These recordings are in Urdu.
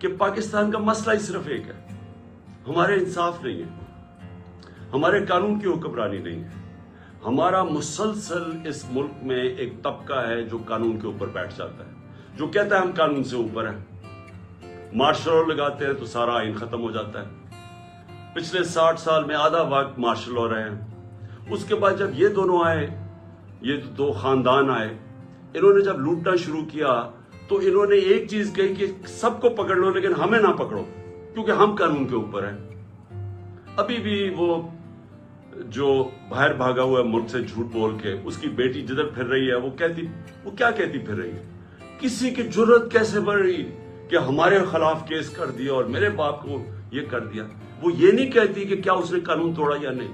کہ پاکستان کا مسئلہ ہی صرف ایک ہے، ہمارے انصاف نہیں ہے، ہمارے قانون کی حکمرانی نہیں ہے. ہمارا مسلسل اس ملک میں ایک طبقہ ہے جو قانون کے اوپر بیٹھ جاتا ہے، جو کہتا ہے ہم قانون سے اوپر ہیں. مارشل لا لگاتے ہیں تو سارا آئین ختم ہو جاتا ہے. پچھلے 60 سال میں آدھا وقت مارشل لا رہے ہیں. اس کے بعد جب یہ دونوں آئے، یہ دو خاندان آئے، انہوں نے جب لوٹنا شروع کیا تو انہوں نے ایک چیز کہی کہ سب کو پکڑ لو لیکن ہمیں نہ پکڑو کیونکہ ہم قانون کے اوپر ہیں. ابھی بھی وہ جو باہر بھاگا ہوا ہے ملک سے جھوٹ بول کے، اس کی بیٹی جدھر پھر رہی ہے وہ کیا کہتی پھر رہی ہے؟ کسی کی جرت کیسے بڑھ رہی کہ ہمارے خلاف کیس کر دیا اور میرے باپ کو یہ کر دیا. وہ یہ نہیں کہتی کہ کیا اس نے قانون توڑا یا نہیں.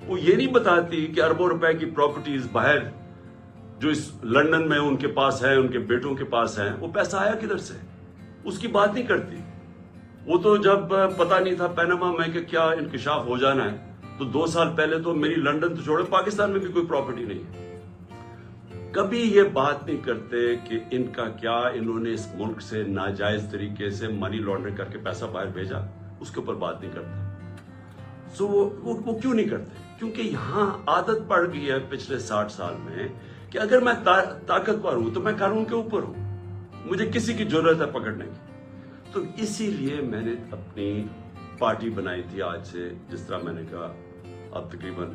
وہ یہ نہیں بتاتی کہ اربوں روپے کی پراپرٹیز باہر جو اس لندن میں ان کے پاس ہے، ان کے بیٹوں کے پاس ہیں، وہ پیسہ آیا کدھر سے، اس کی بات نہیں کرتی. وہ تو جب پتا نہیں تھا پیناما میں کہ کیا انکشاف ہو جانا ہے تو 2 سال پہلے تو میری لندن تو چھوڑے پاکستان میں بھی کوئی پراپرٹی نہیں ہے. کبھی یہ بات نہیں کرتے کہ ان کا کیا انہوں نے اس ملک سے ناجائز طریقے سے منی لانڈرنگ کر کے پیسہ باہر بھیجا، اس کے اوپر بات نہیں کرتے. سو وہ کیوں نہیں کرتے؟ کیونکہ یہاں عادت پڑ گئی ہے پچھلے 60 سال میں کہ اگر میں طاقتور ہوں تو میں قانون کے اوپر ہوں، مجھے کسی کی ضرورت ہے پکڑنے کی. تو اسی لیے میں نے اپنی پارٹی بنائی تھی. آج سے جس طرح میں نے کہا اب تقریباً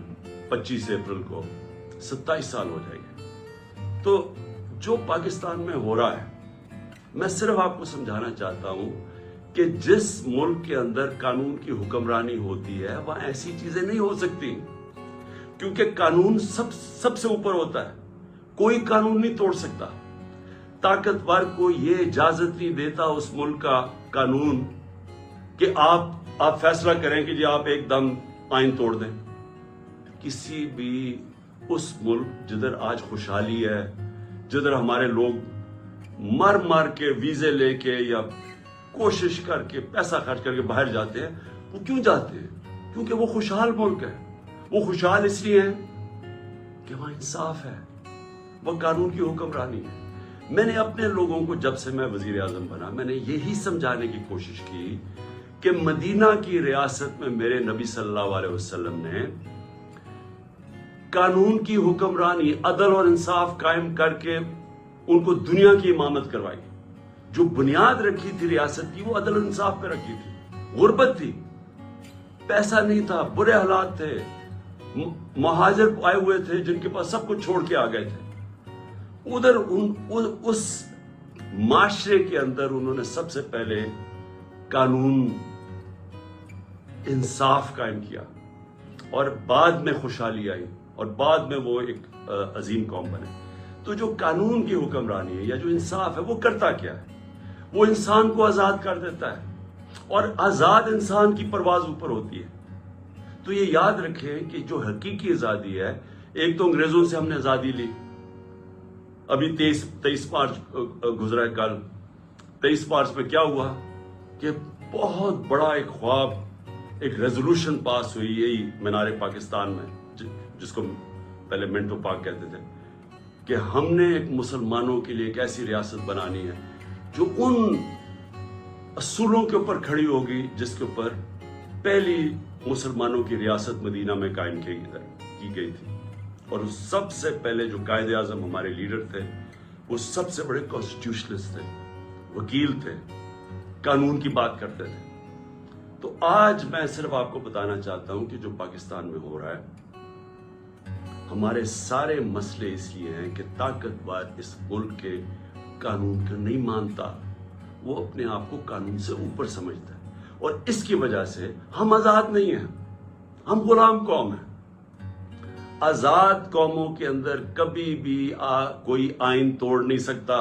25 اپریل کو 27 سال ہو جائے گے. تو جو پاکستان میں ہو رہا ہے، میں صرف آپ کو سمجھانا چاہتا ہوں کہ جس ملک کے اندر قانون کی حکمرانی ہوتی ہے وہاں ایسی چیزیں نہیں ہو سکتی، کیونکہ قانون سب سے اوپر ہوتا ہے. کوئی قانون نہیں توڑ سکتا. طاقتور کو یہ اجازت نہیں دیتا اس ملک کا قانون کہ آپ فیصلہ کریں کہ جی آپ ایک دم آئین توڑ دیں. کسی بھی اس ملک جدھر آج خوشحالی ہے، جدھر ہمارے لوگ مر کے ویزے لے کے یا کوشش کر کے پیسہ خرچ کر کے باہر جاتے ہیں، وہ کیوں جاتے ہیں؟ کیونکہ وہ خوشحال ملک ہے. وہ خوشحال اس لیے ہے کہ وہاں انصاف ہے، وہ قانون کی حکمرانی ہے. میں نے اپنے لوگوں کو جب سے میں وزیر اعظم بنا، میں نے یہی سمجھانے کی کوشش کی کہ مدینہ کی ریاست میں میرے نبی صلی اللہ علیہ وسلم نے قانون کی حکمرانی، عدل اور انصاف قائم کر کے ان کو دنیا کی امامت کروائی. جو بنیاد رکھی تھی ریاست کی وہ عدل اور انصاف پہ رکھی تھی. غربت تھی، پیسہ نہیں تھا، برے حالات تھے، مہاجر آئے ہوئے تھے جن کے پاس سب کچھ چھوڑ کے آ گئے تھے. ادھر اس معاشرے کے اندر انہوں نے سب سے پہلے قانون انصاف قائم کیا اور بعد میں خوشحالی آئی اور بعد میں وہ ایک عظیم قوم بنے. تو جو قانون کی حکمرانی ہے یا جو انصاف ہے وہ کرتا کیا ہے؟ وہ انسان کو آزاد کر دیتا ہے اور آزاد انسان کی پرواز اوپر ہوتی ہے. تو یہ یاد رکھیں کہ جو حقیقی آزادی ہے، ایک تو انگریزوں سے ہم نے آزادی لی. ابھی 23 مارچ گزرا ہے کل. 23 مارچ میں کیا ہوا کہ بہت بڑا ایک خواب، ایک ریزولوشن پاس ہوئی یہی مینار پاکستان میں، جس کو پہلے منٹو پارک کہتے تھے، کہ ہم نے ایک مسلمانوں کے لیے ایک ایسی ریاست بنانی ہے جو ان اصولوں کے اوپر کھڑی ہوگی جس کے اوپر پہلی مسلمانوں کی ریاست مدینہ میں قائم کی گئی تھی. اور سب سے پہلے جو قائد اعظم ہمارے لیڈر تھے وہ سب سے بڑے کانسٹیٹیوشنسٹ تھے، وکیل تھے، قانون کی بات کرتے تھے. تو آج میں صرف آپ کو بتانا چاہتا ہوں کہ جو پاکستان میں ہو رہا ہے، ہمارے سارے مسئلے اس لیے ہیں کہ طاقتور اس ملک کے قانون کو نہیں مانتا. وہ اپنے آپ کو قانون سے اوپر سمجھتا ہے اور اس کی وجہ سے ہم آزاد نہیں ہیں، ہم غلام قوم ہیں. آزاد قوموں کے اندر کبھی بھی کوئی آئین توڑ نہیں سکتا.